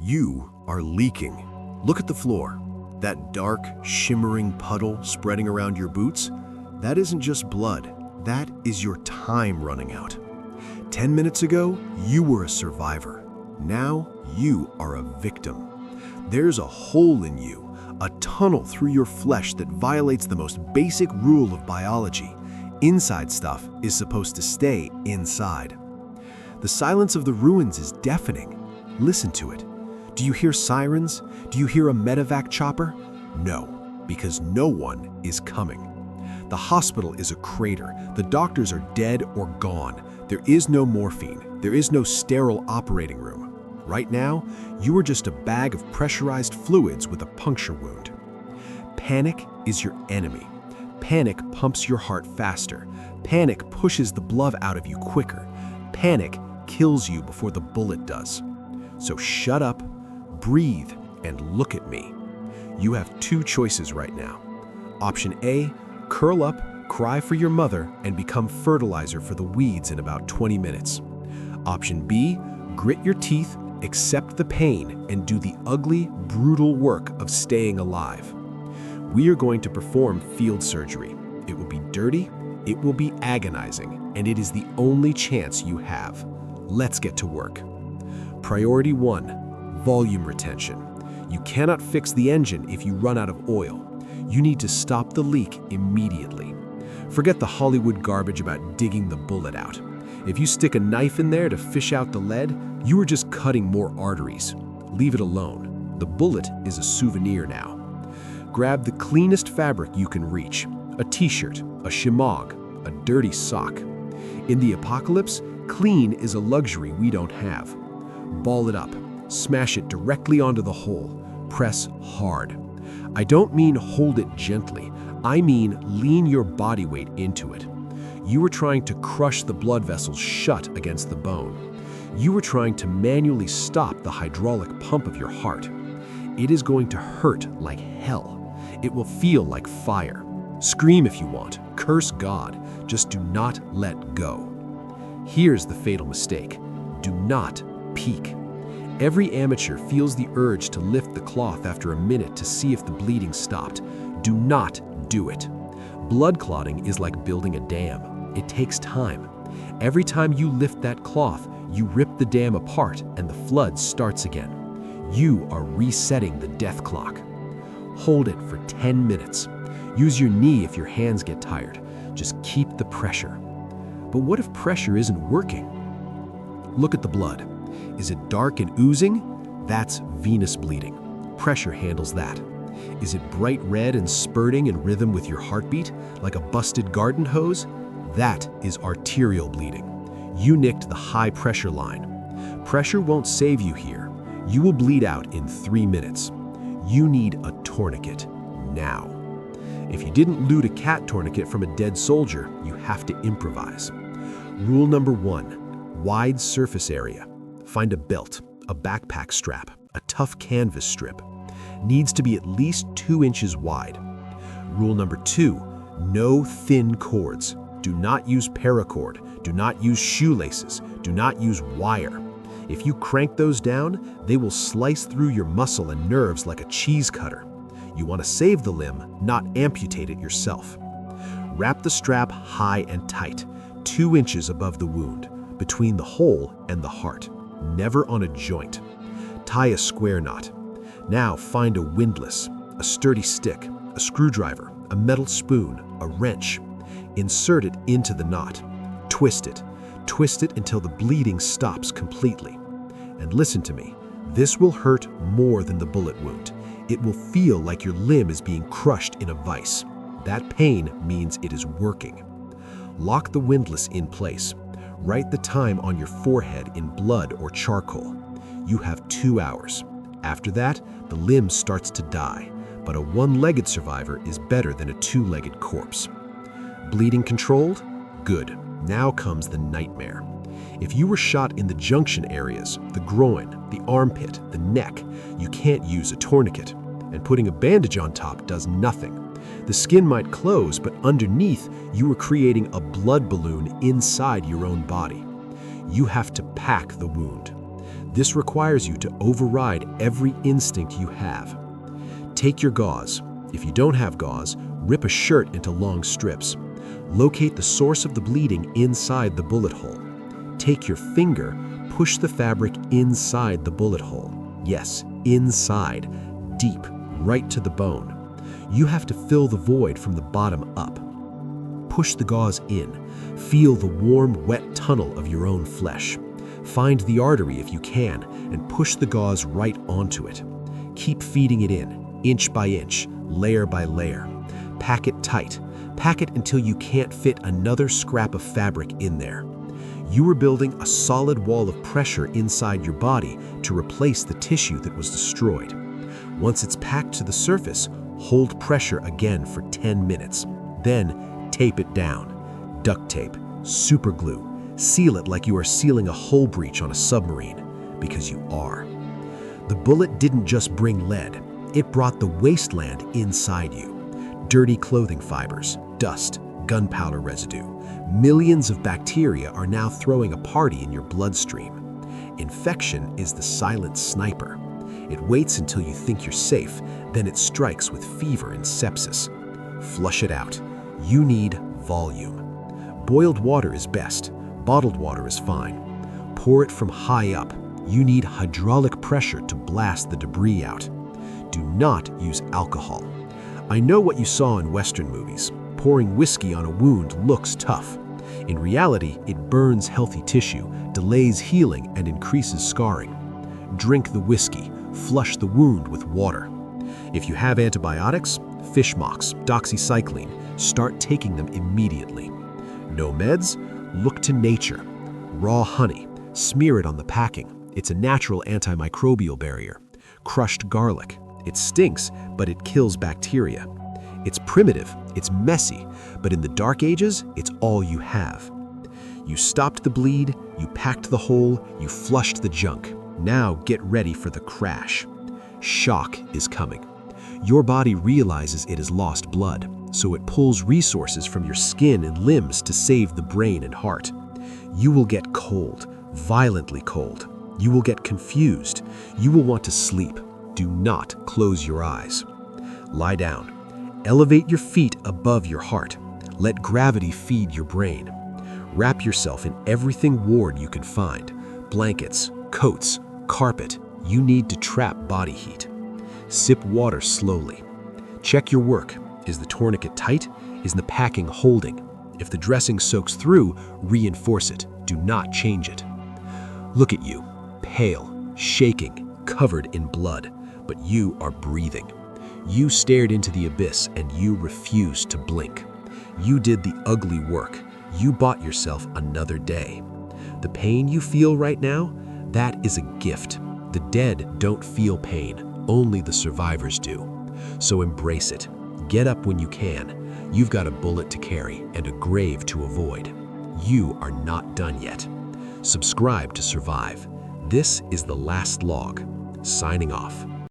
You are leaking. Look at the floor. That dark, shimmering puddle spreading around your boots, that isn't just blood. That is your time running out. 10 minutes ago, you were a survivor. Now, you are a victim. There's a hole in you, a tunnel through your flesh that violates the most basic rule of biology. Inside stuff is supposed to stay inside. The silence of the ruins is deafening. Listen to it. Do you hear sirens? Do you hear a medevac chopper? No, because no one is coming. The hospital is a crater. The doctors are dead or gone. There is no morphine. There is no sterile operating room. Right now, you are just a bag of pressurized fluids with a puncture wound. Panic is your enemy. Panic pumps your heart faster. Panic pushes the blood out of you quicker. Panic kills you before the bullet does. So shut up, breathe, and look at me. You have two choices right now. Option A, curl up, cry for your mother, and become fertilizer for the weeds in about 20 minutes. Option B, grit your teeth, accept the pain, and do the ugly, brutal work of staying alive. We are going to perform field surgery. It will be dirty, it will be agonizing, and it is the only chance you have. Let's get to work. Priority 1, volume retention. You cannot fix the engine if you run out of oil. You need to stop the leak immediately. Forget the Hollywood garbage about digging the bullet out. If you stick a knife in there to fish out the lead, you are just cutting more arteries. Leave it alone. The bullet is a souvenir now. Grab the cleanest fabric you can reach. A t-shirt, a shemagh, a dirty sock. In the apocalypse, clean is a luxury we don't have. Ball it up. Smash it directly onto the hole. Press hard. I don't mean hold it gently. I mean lean your body weight into it. You are trying to crush the blood vessels shut against the bone. You are trying to manually stop the hydraulic pump of your heart. It is going to hurt like hell. It will feel like fire. Scream if you want. Curse God. Just do not let go. Here's the fatal mistake. Do not peek. Every amateur feels the urge to lift the cloth after a minute to see if the bleeding stopped. Do not do it. Blood clotting is like building a dam. It takes time. Every time you lift that cloth, you rip the dam apart and the flood starts again. You are resetting the death clock. Hold it for 10 minutes. Use your knee if your hands get tired. Just keep the pressure. But what if pressure isn't working? Look at the blood. Is it dark and oozing? That's venous bleeding. Pressure handles that. Is it bright red and spurting in rhythm with your heartbeat, like a busted garden hose? That is arterial bleeding. You nicked the high pressure line. Pressure won't save you here. You will bleed out in 3 minutes. You need a tourniquet now. If you didn't loot a cat tourniquet from a dead soldier, you have to improvise. Rule number 1, wide surface area. Find a belt, a backpack strap, a tough canvas strip. Needs to be at least 2 inches wide. Rule number 2, no thin cords. Do not use paracord. Do not use shoelaces. Do not use wire. If you crank those down, they will slice through your muscle and nerves like a cheese cutter. You want to save the limb, not amputate it yourself. Wrap the strap high and tight, 2 inches above the wound, between the hole and the heart. Never on a joint. Tie a square knot. Now find a windlass, a sturdy stick, a screwdriver, a metal spoon, a wrench. Insert it into the knot. Twist it. Twist it until the bleeding stops completely. And listen to me, this will hurt more than the bullet wound. It will feel like your limb is being crushed in a vise. That pain means it is working. Lock the windlass in place. Write the time on your forehead in blood or charcoal. You have 2 hours. After that, the limb starts to die, but a one-legged survivor is better than a two-legged corpse. Bleeding controlled? Good. Now comes the nightmare. If you were shot in the junction areas, the groin, the armpit, the neck, you can't use a tourniquet, and putting a bandage on top does nothing. The skin might close, but underneath, you are creating a blood balloon inside your own body. You have to pack the wound. This requires you to override every instinct you have. Take your gauze. If you don't have gauze, rip a shirt into long strips. Locate the source of the bleeding inside the bullet hole. Take your finger, push the fabric inside the bullet hole. Yes, inside, deep, right to the bone. You have to fill the void from the bottom up. Push the gauze in. Feel the warm, wet tunnel of your own flesh. Find the artery if you can, and push the gauze right onto it. Keep feeding it in, inch by inch, layer by layer. Pack it tight. Pack it until you can't fit another scrap of fabric in there. You are building a solid wall of pressure inside your body to replace the tissue that was destroyed. Once it's packed to the surface, hold pressure again for 10 minutes. Then tape it down. Duct tape, super glue. Seal it like you are sealing a hull breach on a submarine, because you are. The bullet didn't just bring lead, it brought the wasteland inside you. Dirty clothing fibers, dust, gunpowder residue. Millions of bacteria are now throwing a party in your bloodstream. Infection is the silent sniper. It waits until you think you're safe, then it strikes with fever and sepsis. Flush it out. You need volume. Boiled water is best. Bottled water is fine. Pour it from high up. You need hydraulic pressure to blast the debris out. Do not use alcohol. I know what you saw in Western movies. Pouring whiskey on a wound looks tough. In reality, it burns healthy tissue, delays healing, and increases scarring. Drink the whiskey. Flush the wound with water. If you have antibiotics, fish mox, doxycycline, start taking them immediately. No meds? Look to nature. Raw honey. Smear it on the packing. It's a natural antimicrobial barrier. Crushed garlic. It stinks, but it kills bacteria. It's primitive, it's messy, but in the dark ages, it's all you have. You stopped the bleed, you packed the hole, you flushed the junk. Now get ready for the crash. Shock is coming. Your body realizes it has lost blood, so it pulls resources from your skin and limbs to save the brain and heart. You will get cold, violently cold. You will get confused. You will want to sleep. Do not close your eyes. Lie down. Elevate your feet above your heart. Let gravity feed your brain. Wrap yourself in everything warm you can find. Blankets, coats, carpet. You need to trap body heat. Sip water slowly. Check your work. Is the tourniquet tight? Is the packing holding? If the dressing soaks through, reinforce it. Do not change it. Look at you, pale, shaking, covered in blood, but you are breathing. You stared into the abyss and you refused to blink. You did the ugly work. You bought yourself another day. The pain you feel right now, that is a gift. The dead don't feel pain, only the survivors do. So embrace it. Get up when you can. You've got a bullet to carry and a grave to avoid. You are not done yet. Subscribe to survive. This is The Last Log. Signing off.